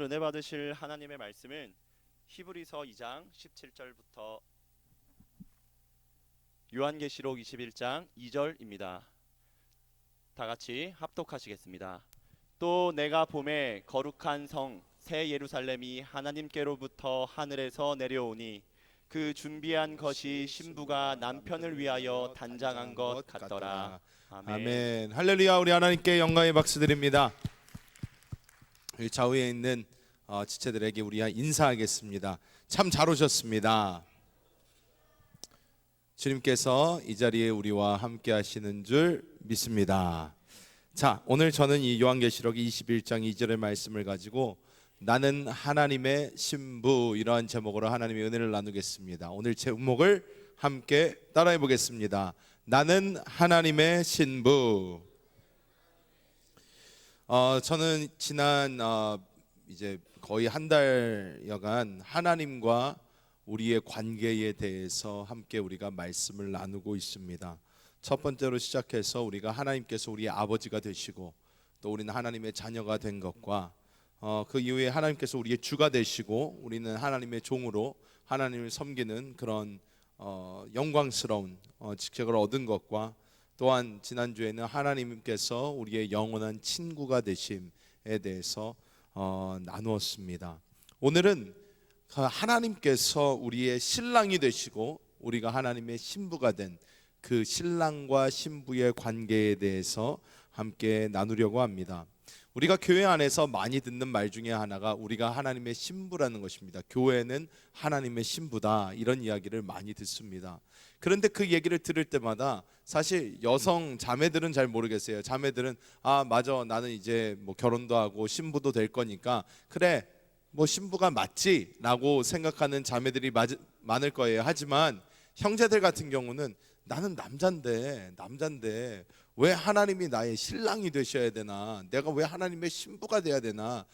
은혜 받으실 하나님의 말씀은 히브리서 2장 17절부터 요한계시록 21장 2절입니다. 다 같이 합독하시겠습니다. 또 내가 봄에 거룩한 성 새 예루살렘이 하나님께로부터 하늘에서 내려오니 그 준비한 것이 신부가 남편을 위하여 단장한 것 같더라. 아멘. 아멘. 할렐루야. 우리 하나님께 영광의 박수 드립니다. 이 좌우에 있는 지체들에게 우리 인사하겠습니다. 참 잘 오셨습니다. 주님께서 이 자리에 우리와 함께 하시는 줄 믿습니다. 자, 오늘 저는 이 요한계시록 21장 2절의 말씀을 가지고 나는 하나님의 신부, 이러한 제목으로 하나님의 은혜를 나누겠습니다. 오늘 제목을 함께 따라해 보겠습니다. 나는 하나님의 신부. 저는 지난 이제 거의 한 달여간 하나님과 우리의 관계에 대해서 함께 우리가 말씀을 나누고 있습니다. 첫 번째로 시작해서 우리가 하나님께서 우리의 아버지가 되시고 또 우리는 하나님의 자녀가 된 것과 그 이후에 하나님께서 우리의 주가 되시고 우리는 하나님의 종으로 하나님을 섬기는 그런 영광스러운 직책을 얻은 것과 또한 지난주에는 하나님께서 우리의 영원한 친구가 되심에 대해서 나누었습니다. 오늘은 하나님께서 우리의 신랑이 되시고 우리가 하나님의 신부가 된 그 신랑과 신부의 관계에 대해서 함께 나누려고 합니다. 우리가 교회 안에서 많이 듣는 말 중에 하나가 우리가 하나님의 신부라는 것입니다. 교회는 하나님의 신부다, 이런 이야기를 많이 듣습니다. 그런데 그 얘기를 들을 때마다 사실 여성 자매들은 잘 모르겠어요. 자매들은 맞아, 나는 이제 뭐 결혼도 하고 신부도 될 거니까 그래, 뭐 신부가 맞지 라고 생각하는 자매들이 많을 거예요. 하지만 형제들 같은 경우는 나는 남잔데 왜 하나님이 나의 신랑이 되셔야 되나, 내가 왜 하나님의 신부가 돼야 되나,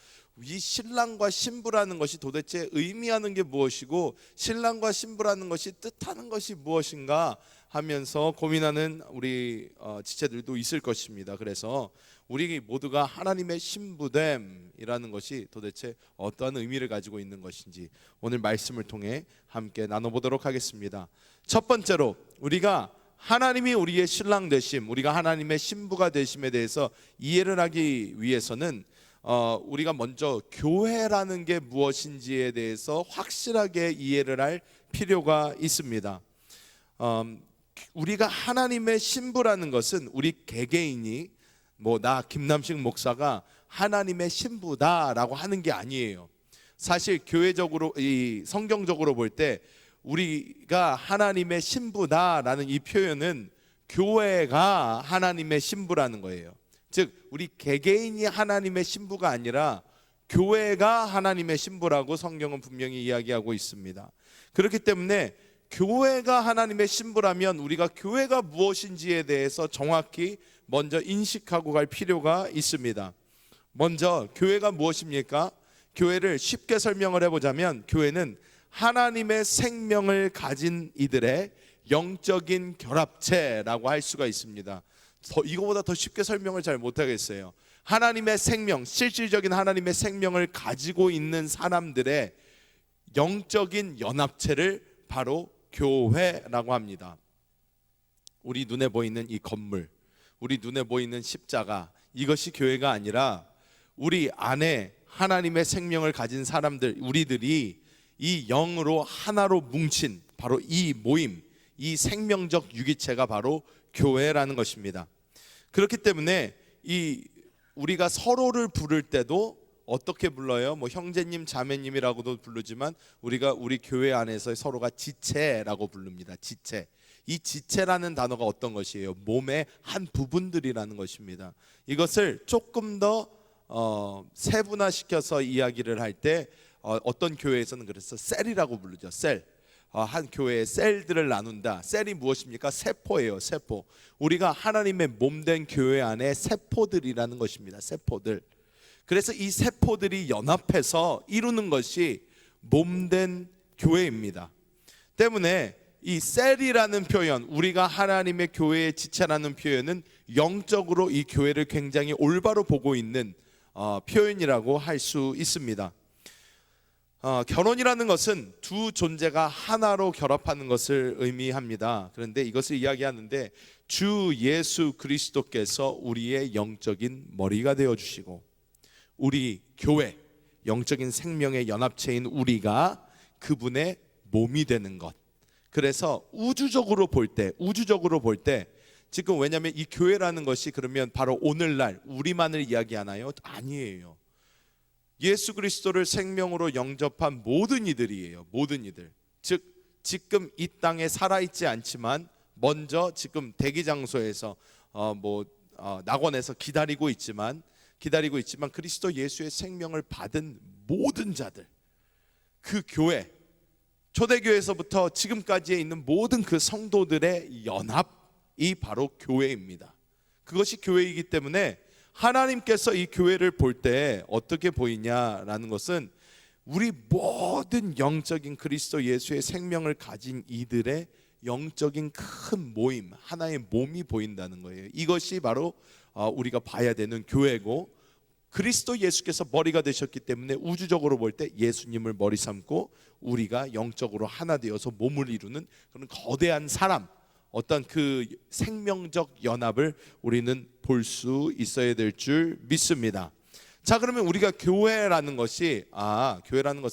이 신랑과 신부라는 것이 도대체 의미하는 게 무엇이고 신랑과 신부라는 것이 뜻하는 것이 무엇인가 하면서 고민하는 우리 지체들도 있을 것입니다. 그래서 우리 모두가 하나님의 신부됨이라는 것이 도대체 어떠한 의미를 가지고 있는 것인지 오늘 말씀을 통해 함께 나눠보도록 하겠습니다. 첫 번째로 우리가 하나님이 우리의 신랑 되심, 우리가 하나님의 신부가 되심에 대해서 이해를 하기 위해서는 우리가 먼저 교회라는 게 무엇인지에 대해서 확실하게 이해를 할 필요가 있습니다. 우리가 하나님의 신부라는 것은 우리 개개인이 나 김남식 목사가 하나님의 신부다라고 하는 게 아니에요. 사실 교회적으로, 이 성경적으로 볼 때 우리가 하나님의 신부다라는 이 표현은 교회가 하나님의 신부라는 거예요. 즉 우리 개개인이 하나님의 신부가 아니라 교회가 하나님의 신부라고 성경은 분명히 이야기하고 있습니다. 그렇기 때문에 교회가 하나님의 신부라면 우리가 교회가 무엇인지에 대해서 정확히 먼저 인식하고 갈 필요가 있습니다. 먼저 교회가 무엇입니까? 교회를 쉽게 설명을 해보자면 교회는 하나님의 생명을 가진 이들의 영적인 결합체라고 할 수가 있습니다. 이거보다 더 쉽게 설명을 잘 못하겠어요. 하나님의 생명, 실질적인 하나님의 생명을 가지고 있는 사람들의 영적인 연합체를 바로 교회라고 합니다. 우리 눈에 보이는 이 건물, 우리 눈에 보이는 십자가, 이것이 교회가 아니라 우리 안에 하나님의 생명을 가진 사람들, 우리들이 이 영으로 하나로 뭉친 바로 이 모임, 이 생명적 유기체가 바로 교회라는 것입니다. 그렇기 때문에 우리가 서로를 부를 때도 어떻게 불러요? 형제님, 자매님이라고도 부르지만 우리가 우리 교회 안에서 서로가 지체라고 부릅니다. 지체. 이 지체라는 단어가 어떤 것이에요? 몸의 한 부분들이라는 것입니다. 이것을 조금 더 세분화시켜서 이야기를 할 때 어떤 교회에서는 그래서 셀이라고 부르죠. 셀. 한 교회의 셀들을 나눈다. 셀이 무엇입니까? 세포예요. 세포. 우리가 하나님의 몸된 교회 안에 세포들이라는 것입니다. 세포들. 그래서 이 세포들이 연합해서 이루는 것이 몸된 교회입니다. 때문에 이 셀이라는 표현, 우리가 하나님의 교회의 지체라는 표현은 영적으로 이 교회를 굉장히 올바로 보고 있는 표현이라고 할 수 있습니다. 결혼이라는 것은 두 존재가 하나로 결합하는 것을 의미합니다. 그런데 이것을 이야기하는데 주 예수 그리스도께서 우리의 영적인 머리가 되어주시고 우리 교회, 영적인 생명의 연합체인 우리가 그분의 몸이 되는 것. 그래서 우주적으로 볼 때 지금 왜냐하면 이 교회라는 것이 그러면 바로 오늘날 우리만을 이야기하나요? 아니에요. 예수 그리스도를 생명으로 영접한 모든 이들이에요. 모든 이들. 즉 지금 이 땅에 살아있지 않지만 먼저 지금 대기 장소에서 낙원에서 기다리고 있지만 그리스도 예수의 생명을 받은 모든 자들, 그 교회, 초대교회에서부터 지금까지에 있는 모든 그 성도들의 연합이 바로 교회입니다. 그것이 교회이기 때문에 하나님께서 이 교회를 볼 때 어떻게 보이냐라는 것은 우리 모든 영적인 그리스도 예수의 생명을 가진 이들의 영적인 큰 모임, 하나의 몸이 보인다는 거예요. 이것이 바로 우리가 봐야 되는 교회고, 그리스도 예수께서 머리가 되셨기 때문에 우주적으로 볼 때 예수님을 머리 삼고 우리가 영적으로 하나 되어서 몸을 이루는 그런 거대한 사람, 어떤 그 생명적 연합을 우리는 볼 수 있어야 될 줄 믿습니다. 자, 그러면 우리가 교회라는 것은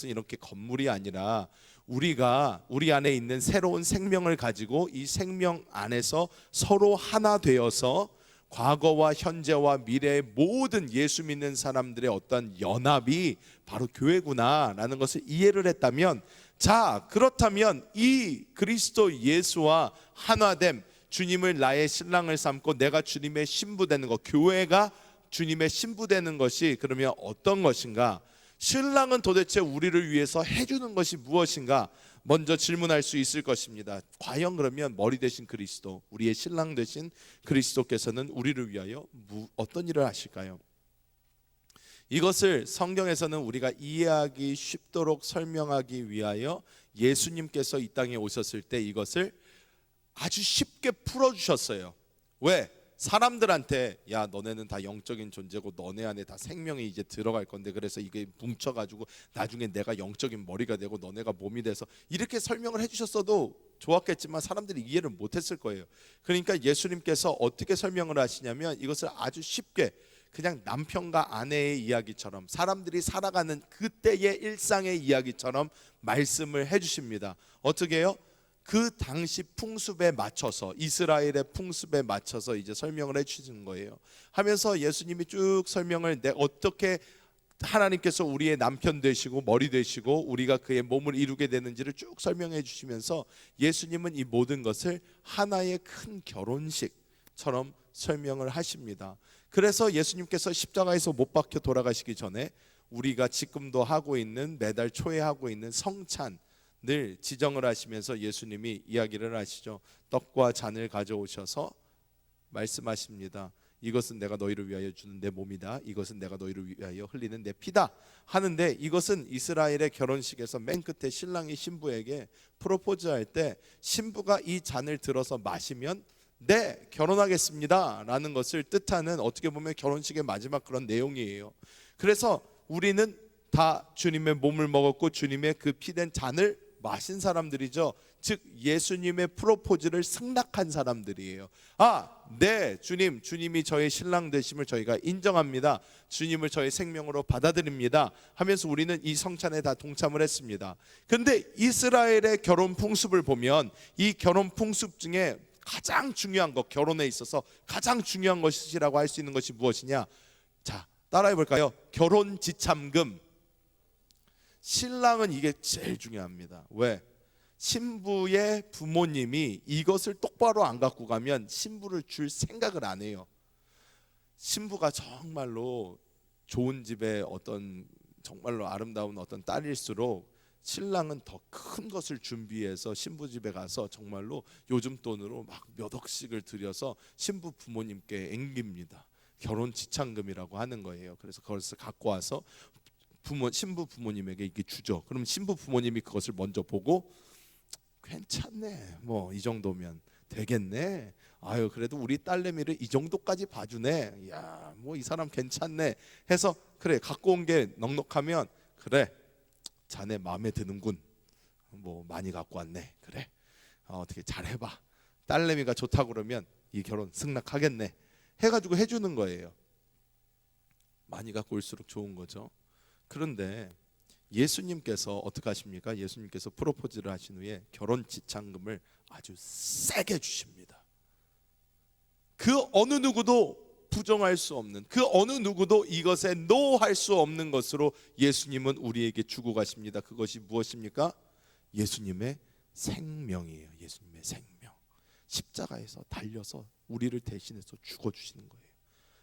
이렇게 건물이 아니라 우리가 우리 안에 있는 새로운 생명을 가지고 이 생명 안에서 서로 하나 되어서 과거와 현재와 미래의 모든 예수 믿는 사람들의 어떤 연합이 바로 교회구나라는 것을 이해를 했다면, 자, 그렇다면 이 그리스도 예수와 하나됨, 주님을 나의 신랑을 삼고 내가 주님의 신부 되는 것, 교회가 주님의 신부 되는 것이 그러면 어떤 것인가? 신랑은 도대체 우리를 위해서 해주는 것이 무엇인가? 먼저 질문할 수 있을 것입니다. 과연 그러면 머리 되신 그리스도, 우리의 신랑 되신 그리스도께서는 우리를 위하여 어떤 일을 하실까요? 이것을 성경에서는 우리가 이해하기 쉽도록 설명하기 위하여 예수님께서 이 땅에 오셨을 때 이것을 아주 쉽게 풀어주셨어요. 왜? 사람들한테 야, 너네는 다 영적인 존재고 너네 안에 다 생명이 이제 들어갈 건데, 그래서 이게 뭉쳐가지고 나중에 내가 영적인 머리가 되고 너네가 몸이 돼서, 이렇게 설명을 해주셨어도 좋았겠지만 사람들이 이해를 못했을 거예요. 그러니까 예수님께서 어떻게 설명을 하시냐면 이것을 아주 쉽게 그냥 남편과 아내의 이야기처럼, 사람들이 살아가는 그때의 일상의 이야기처럼 말씀을 해주십니다. 어떻게 해요? 그 당시 풍습에 맞춰서, 이스라엘의 풍습에 맞춰서 이제 설명을 해주시는 거예요. 하면서 예수님이 쭉 설명을, 어떻게 하나님께서 우리의 남편 되시고 머리 되시고 우리가 그의 몸을 이루게 되는지를 쭉 설명해 주시면서 예수님은 이 모든 것을 하나의 큰 결혼식처럼 설명을 하십니다. 그래서 예수님께서 십자가에서 못 박혀 돌아가시기 전에 우리가 지금도 하고 있는, 매달 초에 하고 있는 성찬 늘 지정을 하시면서 예수님이 이야기를 하시죠. 떡과 잔을 가져오셔서 말씀하십니다. 이것은 내가 너희를 위하여 주는 내 몸이다. 이것은 내가 너희를 위하여 흘리는 내 피다. 하는데 이것은 이스라엘의 결혼식에서 맨 끝에 신랑이 신부에게 프로포즈할 때 신부가 이 잔을 들어서 마시면 네, 결혼하겠습니다 라는 것을 뜻하는, 어떻게 보면 결혼식의 마지막 그런 내용이에요. 그래서 우리는 다 주님의 몸을 먹었고 주님의 그 피된 잔을 마신 사람들이죠. 즉 예수님의 프로포즈를 승낙한 사람들이에요. 네, 주님이 저의 신랑 되심을 저희가 인정합니다. 주님을 저의 생명으로 받아들입니다 하면서 우리는 이 성찬에 다 동참을 했습니다. 그런데 이스라엘의 결혼 풍습을 보면 이 결혼 풍습 중에 가장 중요한 것, 결혼에 있어서 가장 중요한 것이라고 할 수 있는 것이 무엇이냐? 자, 따라해 볼까요? 결혼 지참금. 신랑은 이게 제일 중요합니다. 왜? 신부의 부모님이 이것을 똑바로 안 갖고 가면 신부를 줄 생각을 안 해요. 신부가 정말로 좋은 집의 어떤 정말로 아름다운 어떤 딸일수록 신랑은 더 큰 것을 준비해서 신부 집에 가서 정말로 요즘 돈으로 막 몇 억씩을 들여서 신부 부모님께 앵깁니다. 결혼 지참금이라고 하는 거예요. 그래서 그것을 갖고 와서 신부 부모님에게 이게 주죠. 그럼 신부 부모님이 그것을 먼저 보고 괜찮네, 뭐 이 정도면 되겠네, 아유 그래도 우리 딸내미를 이 정도까지 봐주네. 야, 뭐 이 사람 괜찮네 해서 그래 갖고 온 게 넉넉하면 그래 자네 마음에 드는군. 뭐 많이 갖고 왔네. 그래 어떻게 잘 해봐. 딸내미가 좋다고 그러면 이 결혼 승낙하겠네 해가지고 해주는 거예요. 많이 갖고 올수록 좋은 거죠. 그런데 예수님께서 어떻게 하십니까? 예수님께서 프로포즈를 하신 후에 결혼 지참금을 아주 세게 주십니다. 그 어느 누구도 부정할 수 없는, 그 어느 누구도 이것에 노할 수 없는 것으로 예수님은 우리에게 주고 가십니다. 그것이 무엇입니까? 예수님의 생명이에요. 예수님의 생명. 십자가에서 달려서 우리를 대신해서 죽어주시는 거예요.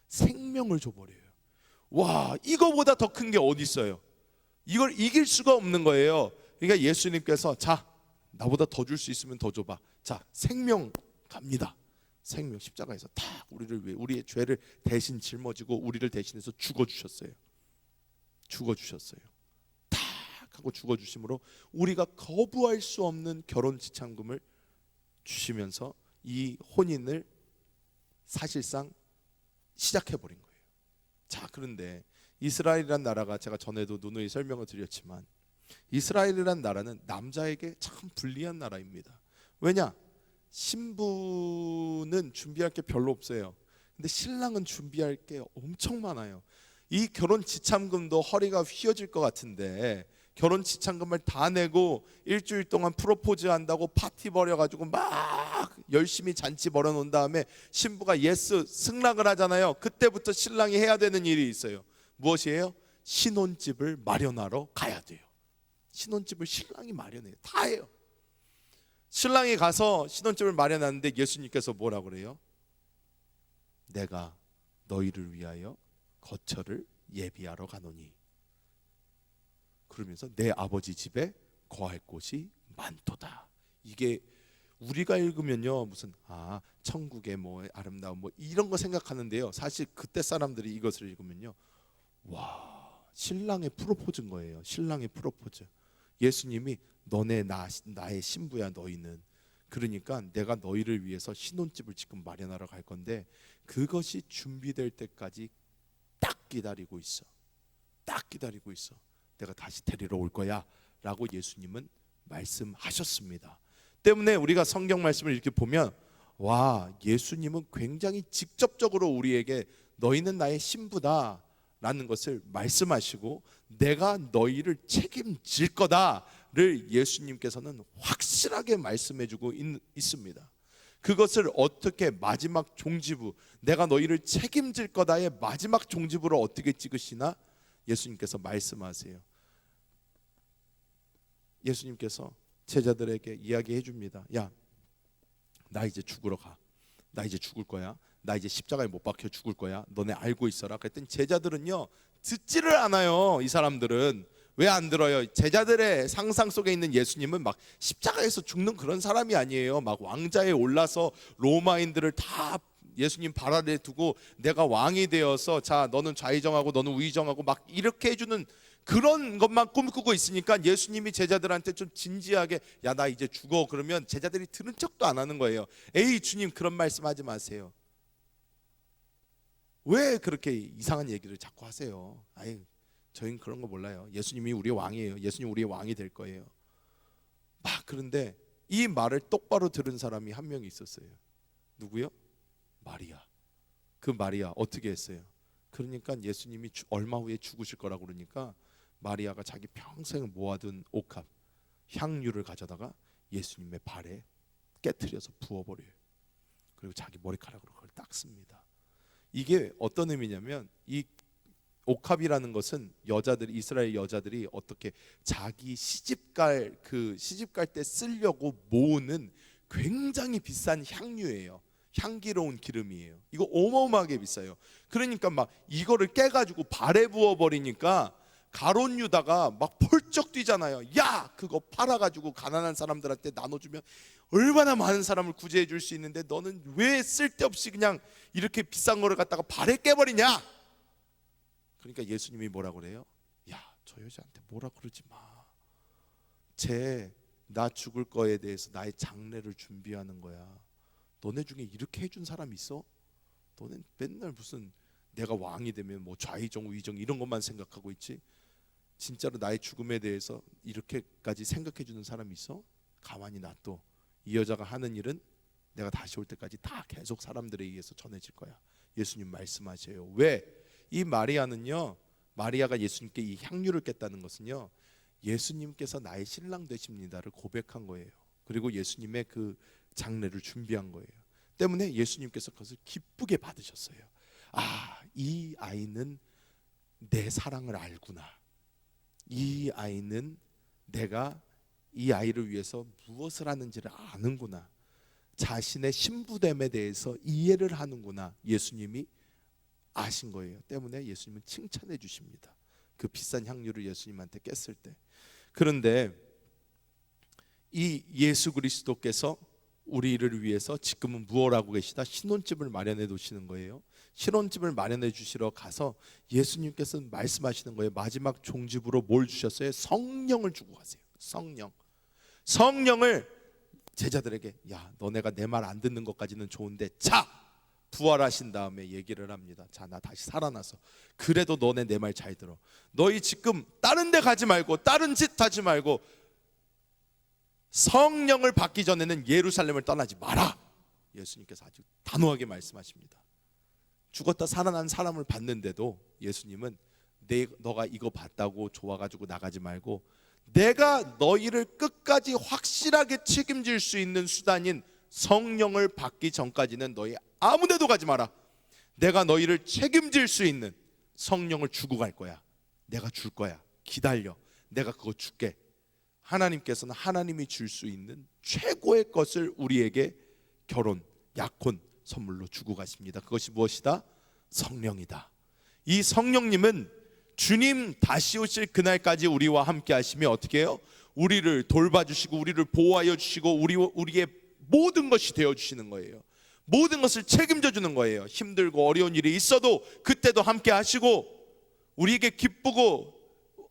생명을 줘버려요. 와, 이거보다 더 큰 게 어디 있어요? 이걸 이길 수가 없는 거예요. 그러니까 예수님께서 자, 나보다 더 줄 수 있으면 더 줘봐. 자, 생명 갑니다. 생명. 십자가에서 다 우리를 위해 우리의 죄를 대신 짊어지고 우리를 대신해서 죽어주셨어요. 죽어주셨어요. 다 하고 죽어주심으로 우리가 거부할 수 없는 결혼 지참금을 주시면서 이 혼인을 사실상 시작해버린 거예요. 자, 그런데 이스라엘이란 나라가 제가 전에도 누누이 설명을 드렸지만 이스라엘이란 나라는 남자에게 참 불리한 나라입니다. 왜냐? 신부는 준비할 게 별로 없어요. 근데 신랑은 준비할 게 엄청 많아요. 이 결혼 지참금도 허리가 휘어질 것 같은데 결혼 지참금을 다 내고 일주일 동안 프로포즈 한다고 파티 벌여가지고 막 열심히 잔치 벌여놓은 다음에 신부가 예스 승낙을 하잖아요. 그때부터 신랑이 해야 되는 일이 있어요. 무엇이에요? 신혼집을 마련하러 가야 돼요. 신혼집을 신랑이 마련해요. 다 해요. 신랑이 가서 신혼집을 마련하는데 예수님께서 뭐라 그래요? 내가 너희를 위하여 거처를 예비하러 가노니 그러면서 내 아버지 집에 거할 곳이 많도다. 이게 우리가 읽으면요 무슨 천국의 뭐 아름다운 뭐 이런 거 생각하는데요. 사실 그때 사람들이 이것을 읽으면요 와, 신랑의 프로포즈인 거예요. 신랑의 프로포즈. 예수님이 너네 나의 신부야 너희는. 그러니까 내가 너희를 위해서 신혼집을 지금 마련하러 갈 건데 그것이 준비될 때까지 딱 기다리고 있어. 딱 기다리고 있어. 내가 다시 데리러 올 거야 라고 예수님은 말씀하셨습니다. 때문에 우리가 성경 말씀을 이렇게 보면 와, 예수님은 굉장히 직접적으로 우리에게 너희는 나의 신부다 라는 것을 말씀하시고 내가 너희를 책임질 거다를 예수님께서는 확실하게 말씀해주고 있습니다. 그것을 어떻게 마지막 종지부 내가 너희를 책임질 거다의 마지막 종지부를 어떻게 찍으시나? 예수님께서 말씀하세요. 예수님께서 제자들에게 이야기해 줍니다. 야, 나 이제 죽으러 가. 나 이제 죽을 거야. 나 이제 십자가에 못 박혀 죽을 거야. 너네 알고 있어라. 그랬더니 제자들은요 듣지를 않아요. 이 사람들은 왜 안 들어요? 제자들의 상상 속에 있는 예수님은 막 십자가에서 죽는 그런 사람이 아니에요. 막 왕자에 올라서 로마인들을 다 예수님 발 아래 두고 내가 왕이 되어서 자 너는 좌의정하고 너는 우의정하고 막 이렇게 해주는 그런 것만 꿈꾸고 있으니까 예수님이 제자들한테 좀 진지하게 야 나 이제 죽어 그러면 제자들이 들은 척도 안 하는 거예요. 에이 주님 그런 말씀하지 마세요. 왜 그렇게 이상한 얘기를 자꾸 하세요? 아이 저희는 그런 거 몰라요. 예수님이 우리의 왕이에요. 예수님 우리의 왕이 될 거예요. 막 그런데 이 말을 똑바로 들은 사람이 한 명이 있었어요. 누구요? 마리아. 그 마리아 어떻게 했어요? 그러니까 예수님이 얼마 후에 죽으실 거라고 그러니까 마리아가 자기 평생 모아둔 옥합 향유를 가져다가 예수님의 발에 깨트려서 부어버려요. 그리고 자기 머리카락으로 그걸 닦습니다. 이게 어떤 의미냐면 이 옥합이라는 것은 여자들 이스라엘 여자들이 어떻게 자기 시집갈 때 쓰려고 모으는 굉장히 비싼 향유예요. 향기로운 기름이에요. 이거 어마어마하게 비싸요. 그러니까 막 이거를 깨가지고 발에 부어버리니까 가롯 유다가 막 펄쩍 뛰잖아요. 야 그거 팔아가지고 가난한 사람들한테 나눠주면 얼마나 많은 사람을 구제해 줄 수 있는데 너는 왜 쓸데없이 그냥 이렇게 비싼 거를 갖다가 발에 깨버리냐. 그러니까 예수님이 뭐라 그래요? 야 저 여자한테 뭐라 그러지 마. 쟤 나 죽을 거에 대해서 나의 장례를 준비하는 거야. 너네 중에 이렇게 해준 사람 있어? 너네 맨날 무슨 내가 왕이 되면 뭐 좌의정 우의정 이런 것만 생각하고 있지, 진짜로 나의 죽음에 대해서 이렇게까지 생각해 주는 사람이 있어? 가만히 놔둬. 이 여자가 하는 일은 내가 다시 올 때까지 다 계속 사람들에 의해서 전해질 거야. 예수님 말씀하세요. 왜? 이 마리아는요, 마리아가 예수님께 이 향유를 깼다는 것은요, 예수님께서 나의 신랑 되십니다를 고백한 거예요. 그리고 예수님의 그 장례를 준비한 거예요. 때문에 예수님께서 그것을 기쁘게 받으셨어요. 아, 이 아이는 내 사랑을 알구나. 이 아이는 내가 이 아이를 위해서 무엇을 하는지를 아는구나. 자신의 신부됨에 대해서 이해를 하는구나. 예수님이 아신 거예요. 때문에 예수님은 칭찬해 주십니다. 그 비싼 향유를 예수님한테 깼을 때. 그런데 이 예수 그리스도께서 우리를 위해서 지금은 무엇 하고 계시다? 신혼집을 마련해 두시는 거예요. 신혼집을 마련해 주시러 가서 예수님께서 말씀하시는 거예요. 마지막 종집으로 뭘 주셨어요? 성령을 주고 가세요. 성령을 제자들에게, 야, 너네가 내 말 안 듣는 것까지는 좋은데, 자, 부활하신 다음에 얘기를 합니다. 자, 나 다시 살아나서 그래도 너네 내 말 잘 들어. 너희 지금 다른 데 가지 말고 다른 짓 하지 말고 성령을 받기 전에는 예루살렘을 떠나지 마라. 예수님께서 아주 단호하게 말씀하십니다. 죽었다 살아난 사람을 봤는데도 예수님은 너가 이거 봤다고 좋아가지고 나가지 말고, 내가 너희를 끝까지 확실하게 책임질 수 있는 수단인 성령을 받기 전까지는 너희 아무데도 가지 마라. 내가 너희를 책임질 수 있는 성령을 주고 갈 거야. 내가 줄 거야. 기다려. 내가 그거 줄게. 하나님께서는 하나님이 줄 수 있는 최고의 것을 우리에게 결혼, 약혼 선물로 주고 가십니다. 그것이 무엇이다? 성령이다. 이 성령님은 주님 다시 오실 그날까지 우리와 함께 하시며 어떻게 해요? 우리를 돌봐주시고 우리를 보호하여 주시고 우리의 모든 것이 되어주시는 거예요. 모든 것을 책임져 주는 거예요. 힘들고 어려운 일이 있어도 그때도 함께 하시고, 우리에게 기쁘고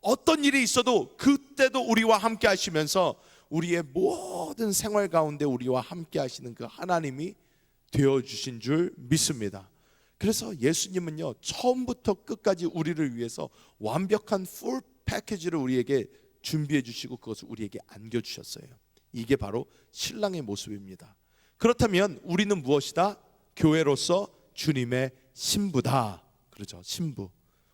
어떤 일이 있어도 그때도 우리와 함께 하시면서 우리의 모든 생활 가운데 우리와 함께 하시는 그 하나님이 되어주신 줄 믿습니다. 그래서 예수님은요, 처음부터 끝까지 우리를 위해서 완벽한 풀 패키지를 우리에게 준비해 주시고 그것을 우리에게 안겨주셨어요. 이게 바로 신랑의 모습입니다. 그렇다면 우리는 무엇이다? 교회로서 주님의 신부다. 그렇죠, 신부.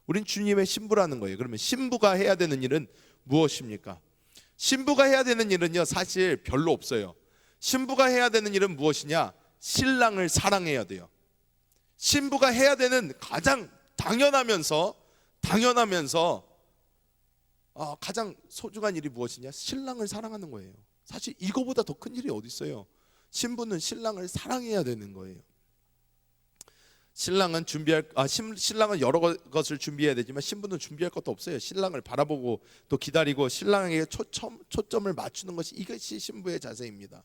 우린 주님의 신부라는 거예요. 그러면 신부가 해야 되는 일은 무엇입니까? 신부가 해야 되는 일은요, 사실 별로 없어요. 신부가 해야 되는 일은 무엇이냐? 신랑을 사랑해야 돼요. 신부가 해야 되는 가장 당연하면서 가장 소중한 일이 무엇이냐? 신랑을 사랑하는 거예요. 사실 이거보다 더 큰 일이 어디 있어요? 신부는 신랑을 사랑해야 되는 거예요. 신랑은 여러 것을 준비해야 되지만 신부는 준비할 것도 없어요. 신랑을 바라보고 또 기다리고 신랑에게 초점을 맞추는 것이, 이것이 신부의 자세입니다.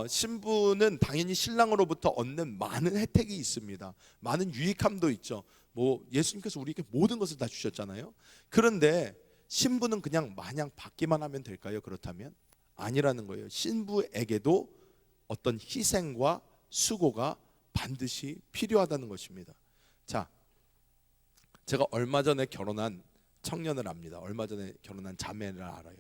신부는 당연히 신랑으로부터 얻는 많은 혜택이 있습니다. 많은 유익함도 있죠. 뭐 예수님께서 우리에게 모든 것을 다 주셨잖아요. 그런데 신부는 그냥 마냥 받기만 하면 될까요? 그렇다면 아니라는 거예요. 신부에게도 어떤 희생과 수고가 반드시 필요하다는 것입니다. 자, 제가 얼마 전에 결혼한 청년을 압니다. 얼마 전에 결혼한 자매를 알아요.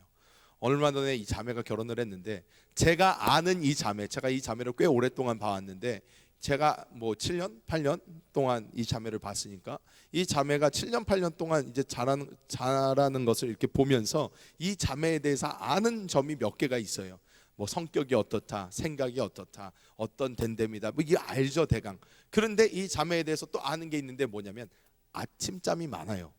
얼마 전에 이 자매가 결혼을 했는데, 제가 아는 이 자매, 제가 이 자매를 꽤 오랫동안 봐왔는데, 제가 뭐 7년, 8년 동안 이 자매를 봤으니까 이 자매가 7년, 8년 동안 이제 자라는 것을 이렇게 보면서 이 자매에 대해서 아는 점이 몇 개가 있어요. 뭐 성격이 어떻다, 생각이 어떻다, 어떤 덴뎀이다, 뭐 이게 알죠, 대강. 그런데 이 자매에 대해서 또 아는 게 있는데 뭐냐면 아침잠이 많아요.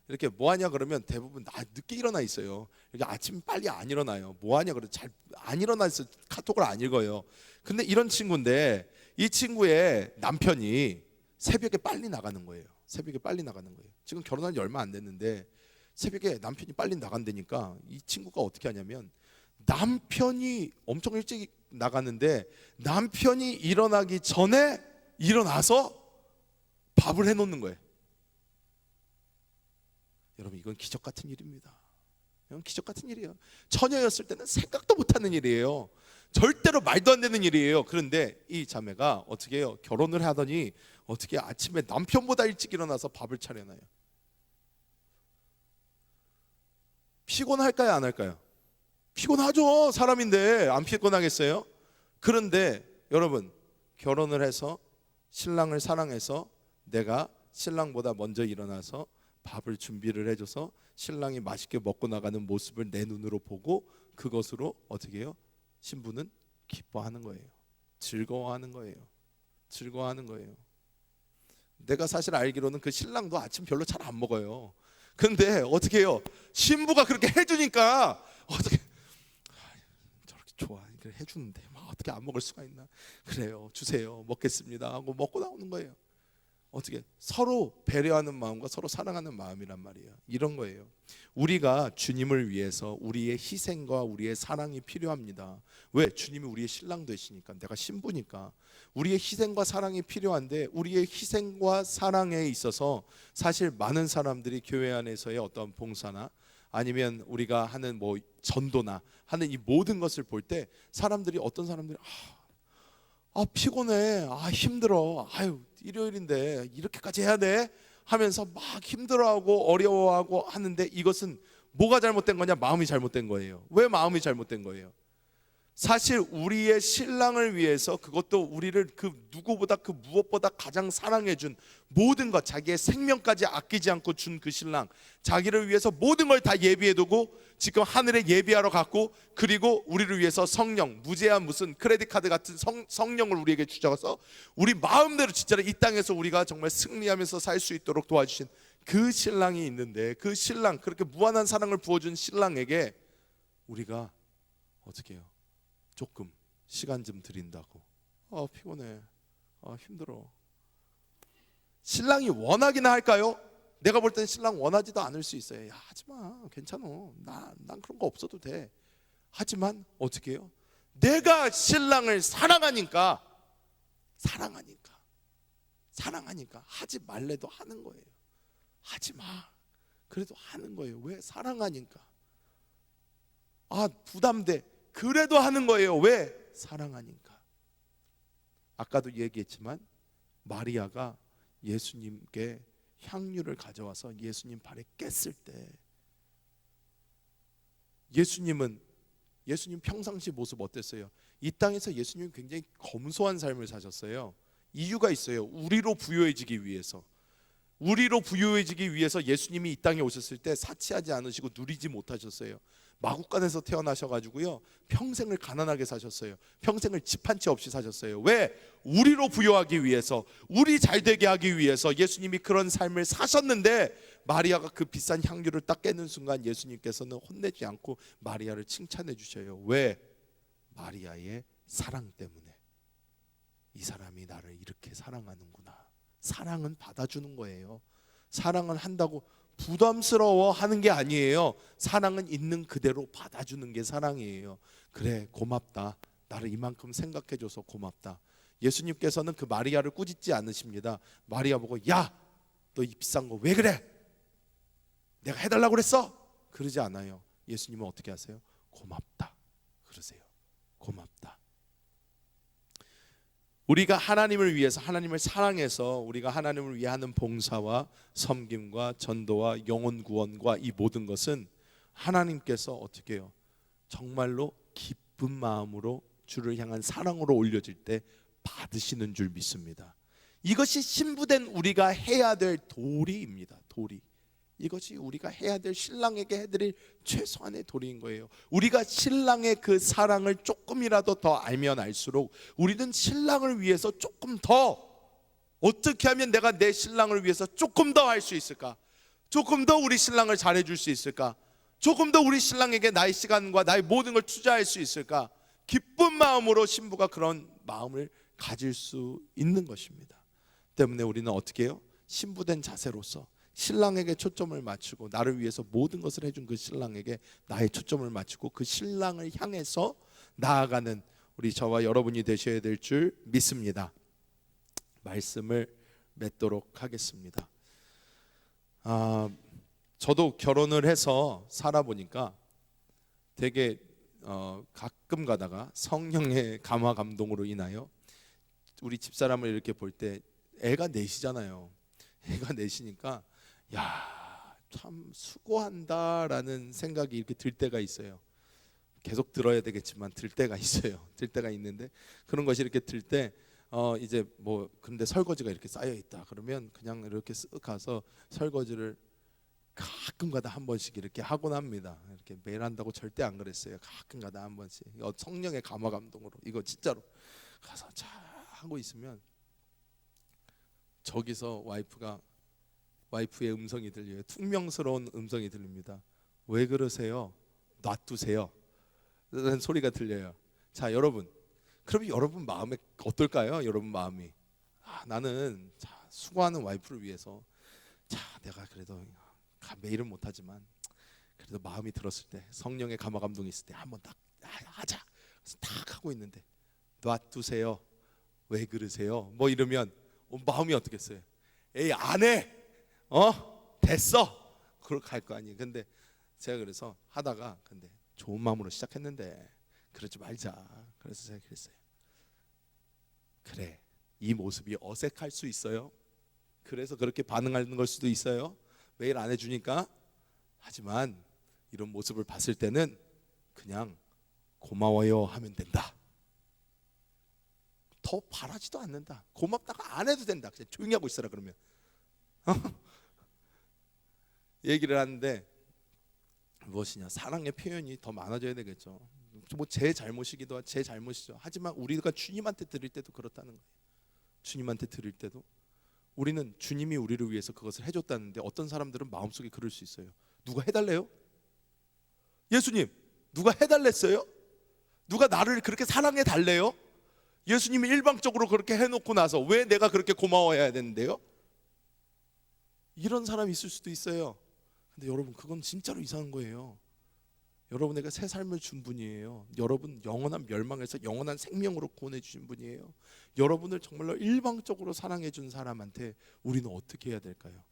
이렇게 뭐하냐 그러면 대부분 늦게 일어나 있어요. 이렇게 아침 빨리 안 일어나요. 뭐하냐 그러면 잘 안 일어나 있어. 카톡을 안 읽어요. 근데 이런 친구인데 이 친구의 남편이 새벽에 빨리 나가는 거예요. 지금 결혼한 지 얼마 안 됐는데 새벽에 남편이 빨리 나간다니까 이 친구가 어떻게 하냐면, 남편이 엄청 일찍 나가는데 남편이 일어나기 전에 일어나서 밥을 해놓는 거예요. 여러분, 이건 기적 같은 일입니다. 이건 기적 같은 일이에요. 처녀였을 때는 생각도 못하는 일이에요. 절대로 말도 안 되는 일이에요. 그런데 이 자매가 어떻게 해요? 결혼을 하더니 어떻게 아침에 남편보다 일찍 일어나서 밥을 차려놔요. 피곤할까요? 안 할까요? 피곤하죠. 사람인데 안 피곤하겠어요? 그런데 여러분, 결혼을 해서 신랑을 사랑해서 내가 신랑보다 먼저 일어나서 밥을 준비를 해줘서 신랑이 맛있게 먹고 나가는 모습을 내 눈으로 보고 그것으로 어떻게 해요? 신부는 기뻐하는 거예요. 즐거워하는 거예요. 즐거워하는 거예요. 내가 사실 알기로는 그 신랑도 아침 별로 잘 안 먹어요. 근데 어떻게 해요? 신부가 그렇게 해주니까 어떻게 저렇게 좋아 이렇게 해주는데 막 어떻게 안 먹을 수가 있나? 그래요, 주세요, 먹겠습니다 하고 먹고 나오는 거예요. 어떻게 서로 배려하는 마음과 서로 사랑하는 마음이란 말이에요. 이런 거예요. 우리가 주님을 위해서 우리의 희생과 우리의 사랑이 필요합니다. 왜? 주님이 우리의 신랑 되시니까, 내가 신부니까 우리의 희생과 사랑이 필요한데, 우리의 희생과 사랑에 있어서 사실 많은 사람들이 교회 안에서의 어떤 봉사나 아니면 우리가 하는 뭐 전도나 하는 이 모든 것을 볼 때 사람들이, 어떤 사람들이 피곤해, 힘들어, 일요일인데 이렇게까지 해야 돼? 하면서 막 힘들어하고 어려워하고 하는데, 이것은 뭐가 잘못된 거냐? 마음이 잘못된 거예요. 왜 마음이 잘못된 거예요? 사실 우리의 신랑을 위해서, 그것도 우리를 그 누구보다 그 무엇보다 가장 사랑해준 모든 것, 자기의 생명까지 아끼지 않고 준 그 신랑, 자기를 위해서 모든 걸 다 예비해두고 지금 하늘에 예비하러 갔고, 그리고 우리를 위해서 성령, 무제한 무슨 크레딧 카드 같은 성령을 우리에게 주셔서 우리 마음대로 진짜로 이 땅에서 우리가 정말 승리하면서 살 수 있도록 도와주신 그 신랑이 있는데, 그 신랑, 그렇게 무한한 사랑을 부어준 신랑에게 우리가 어떻게 해요? 조금 시간 좀 드린다고, 피곤해, 힘들어. 신랑이 원하기나 할까요? 내가 볼 때는 신랑 원하지도 않을 수 있어요. 야, 하지마, 괜찮아, 난 그런 거 없어도 돼. 하지만 어떻게 해요? 내가 신랑을 사랑하니까 하지 말래도 하는 거예요. 하지마, 그래도 하는 거예요. 왜? 사랑하니까. 부담돼, 그래도 하는 거예요. 왜? 사랑하니까. 아까도 얘기했지만 마리아가 예수님께 향유를 가져와서 예수님 발에 깼을 때, 예수님 평상시 모습 어땠어요? 이 땅에서 예수님은 굉장히 검소한 삶을 사셨어요. 이유가 있어요. 우리로 부유해지기 위해서 예수님이 이 땅에 오셨을 때 사치하지 않으시고 누리지 못하셨어요. 마국간에서 태어나셔가지고요, 평생을 가난하게 사셨어요. 평생을 집 한 채 없이 사셨어요. 왜? 우리로 부여하기 위해서, 우리 잘 되게 하기 위해서 예수님이 그런 삶을 사셨는데, 마리아가 그 비싼 향유를 딱 깨는 순간 예수님께서는 혼내지 않고 마리아를 칭찬해 주셔요. 왜? 마리아의 사랑 때문에. 이 사람이 나를 이렇게 사랑하는구나. 사랑은 받아주는 거예요. 사랑은 한다고 부담스러워 하는 게 아니에요. 사랑은 있는 그대로 받아주는 게 사랑이에요. 그래, 고맙다, 나를 이만큼 생각해줘서 고맙다. 예수님께서는 그 마리아를 꾸짖지 않으십니다. 마리아 보고, 야, 너 이 비싼 거 왜 그래? 내가 해달라고 그랬어? 그러지 않아요. 예수님은 어떻게 하세요? 고맙다 그러세요. 고맙다. 우리가 하나님을 위해서, 하나님을 사랑해서 우리가 하나님을 위해 하는 봉사와 섬김과 전도와 영혼 구원과 이 모든 것은 하나님께서 어떻게 해요? 정말로 기쁜 마음으로 주를 향한 사랑으로 올려질 때 받으시는 줄 믿습니다. 이것이 신부된 우리가 해야 될 도리입니다. 도리. 이것이 우리가 해야 될, 신랑에게 해드릴 최소한의 도리인 거예요. 우리가 신랑의 그 사랑을 조금이라도 더 알면 알수록 우리는 신랑을 위해서 조금 더, 어떻게 하면 내가 내 신랑을 위해서 조금 더 할 수 있을까? 조금 더 우리 신랑을 잘해줄 수 있을까? 조금 더 우리 신랑에게 나의 시간과 나의 모든 걸 투자할 수 있을까? 기쁜 마음으로 신부가 그런 마음을 가질 수 있는 것입니다. 때문에 우리는 어떻게 해요? 신부된 자세로서 신랑에게 초점을 맞추고, 나를 위해서 모든 것을 해준 그 신랑에게 나의 초점을 맞추고 그 신랑을 향해서 나아가는 우리 저와 여러분이 되셔야 될 줄 믿습니다. 말씀을 맺도록 하겠습니다. 저도 결혼을 해서 살아보니까 되게 가끔 가다가 성령의 감화 감동으로 인하여 우리 집사람을 이렇게 볼 때 애가 넷이잖아요. 애가 넷이니까 야 참 수고한다라는 생각이 이렇게 들 때가 있어요. 계속 들어야 되겠지만 들 때가 있어요. 들 때가 있는데 그런 것이 이렇게 들 때 이제 뭐 근데 설거지가 이렇게 쌓여 있다 그러면 그냥 이렇게 쓱 가서 설거지를 가끔가다 한 번씩 이렇게 하곤 합니다. 이렇게 매일 한다고 절대 안 그랬어요. 가끔가다 한 번씩 성령의 감화 감동으로 이거 진짜로 가서 잘 하고 있으면 저기서 와이프의 음성이 들려요. 퉁명스러운 음성이 들립니다. 왜 그러세요? 놔두세요. 라는 소리가 들려요. 자 여러분, 그럼 여러분 마음에 어떨까요? 여러분 마음이 나는 수고하는 와이프를 위해서 내가 그래도 매일은 못하지만 그래도 마음이 들었을 때 성령의 감화 감동이 있을 때 한번 딱 하자. 그래서 딱 하고 있는데 놔두세요. 왜 그러세요? 뭐 이러면 마음이 어떻겠어요? 에이 안 해. 됐어. 그렇게 할 거 아니에요. 근데 제가 그래서 하다가 근데 좋은 마음으로 시작했는데 그러지 말자. 그래서 제가 그랬어요. 그래, 이 모습이 어색할 수 있어요. 그래서 그렇게 반응하는 걸 수도 있어요. 매일 안 해주니까. 하지만 이런 모습을 봤을 때는 그냥 고마워요 하면 된다. 더 바라지도 않는다. 고맙다가 안 해도 된다. 그냥 조용히 하고 있어라 그러면. 얘기를 하는데 무엇이냐, 사랑의 표현이 더 많아져야 되겠죠. 뭐 제 잘못이기도 하고 제 잘못이죠. 하지만 우리가 주님한테 드릴 때도 그렇다는 거예요. 주님한테 드릴 때도 우리는 주님이 우리를 위해서 그것을 해줬다는데 어떤 사람들은 마음속에 그럴 수 있어요. 누가 해달래요? 예수님 누가 해달랬어요? 누가 나를 그렇게 사랑해 달래요? 예수님이 일방적으로 그렇게 해놓고 나서 왜 내가 그렇게 고마워해야 되는데요? 이런 사람이 있을 수도 있어요. 근데 여러분 그건 진짜로 이상한 거예요. 여러분에게 새 삶을 준 분이에요. 여러분 영원한 멸망에서 영원한 생명으로 구원해 주신 분이에요. 여러분을 정말로 일방적으로 사랑해 준 사람한테 우리는 어떻게 해야 될까요?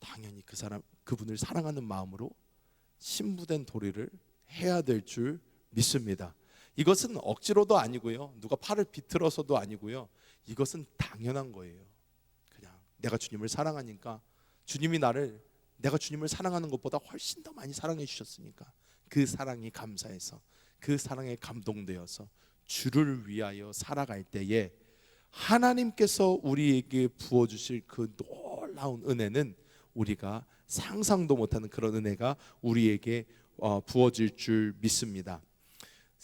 당연히 그분을 사랑하는 마음으로 신부된 도리를 해야 될 줄 믿습니다. 이것은 억지로도 아니고요. 누가 팔을 비틀어서도 아니고요. 이것은 당연한 거예요. 그냥 내가 주님을 사랑하니까 내가 주님을 사랑하는 것보다 훨씬 더 많이 사랑해 주셨으니까 그 사랑이 감사해서 그 사랑에 감동되어서 주를 위하여 살아갈 때에 하나님께서 우리에게 부어주실 그 놀라운 은혜는 우리가 상상도 못하는 그런 은혜가 우리에게 부어질 줄 믿습니다.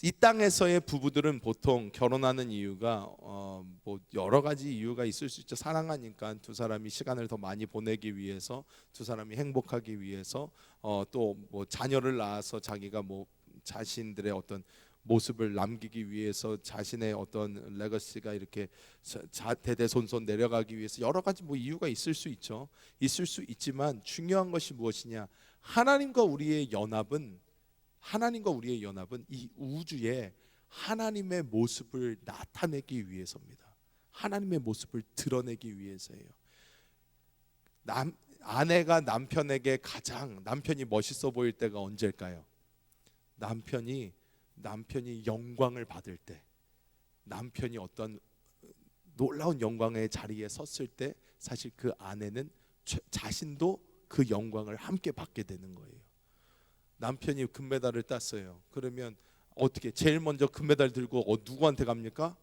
이 땅에서의 부부들은 보통 결혼하는 이유가 뭐 여러 가지 이유가 있을 수 있죠. 사랑하니까 두 사람이 시간을 더 많이 보내기 위해서, 두 사람이 행복하기 위해서, 또 뭐 자녀를 낳아서 자기가 뭐 자신들의 어떤 모습을 남기기 위해서, 자신의 어떤 레거시가 이렇게 대대손손 내려가기 위해서 여러 가지 뭐 이유가 있을 수 있죠. 있을 수 있지만 중요한 것이 무엇이냐? 하나님과 우리의 연합은 이 우주에 하나님의 모습을 나타내기 위해서입니다. 하나님의 모습을 드러내기 위해서예요. 아내가 남편에게 남편이 멋있어 보일 때가 언제일까요? 남편이 영광을 받을 때, 남편이 어떤 놀라운 영광의 자리에 섰을 때 사실 그 아내는 자신도 그 영광을 함께 받게 되는 거예요. 남편이 금메달을 땄어요. 그러면 어떻게 제일 먼저 금메달 들고 누구한테 갑니까?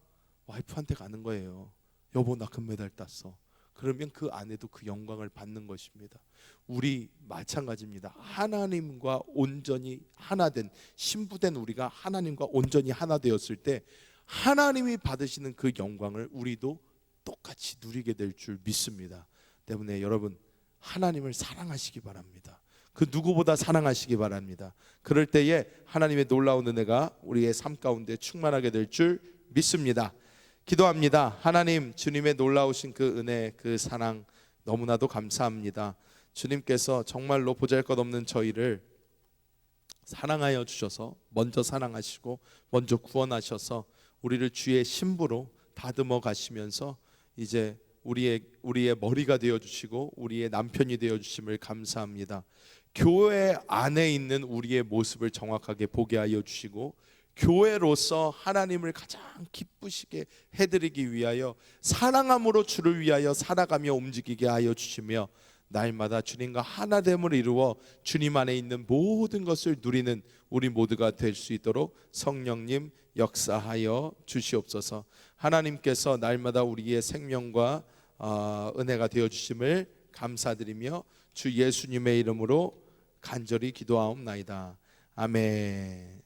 와이프한테 가는 거예요. 여보 나 금메달 땄어. 그러면 그 아내도 그 영광을 받는 것입니다. 우리 마찬가지입니다. 하나님과 온전히 하나된 신부된 우리가 하나님과 온전히 하나 되었을 때 하나님이 받으시는 그 영광을 우리도 똑같이 누리게 될 줄 믿습니다. 때문에 여러분 하나님을 사랑하시기 바랍니다. 그 누구보다 사랑하시기 바랍니다. 그럴 때에 하나님의 놀라운 은혜가 우리의 삶 가운데 충만하게 될 줄 믿습니다. 기도합니다. 하나님, 주님의 놀라우신 그 은혜, 그 사랑 너무나도 감사합니다. 주님께서 정말로 보잘것없는 저희를 사랑하여 주셔서 먼저 사랑하시고 먼저 구원하셔서 우리를 주의 신부로 다듬어 가시면서 이제 우리의 머리가 되어 주시고 우리의 남편이 되어 주심을 감사합니다. 교회 안에 있는 우리의 모습을 정확하게 보게 하여 주시고, 교회로서 하나님을 가장 기쁘시게 해드리기 위하여 사랑함으로 주를 위하여 살아가며 움직이게 하여 주시며, 날마다 주님과 하나됨을 이루어 주님 안에 있는 모든 것을 누리는 우리 모두가 될 수 있도록 성령님 역사하여 주시옵소서. 하나님께서 날마다 우리의 생명과 은혜가 되어 주심을 감사드리며 주 예수님의 이름으로 간절히 기도하옵나이다. 아멘.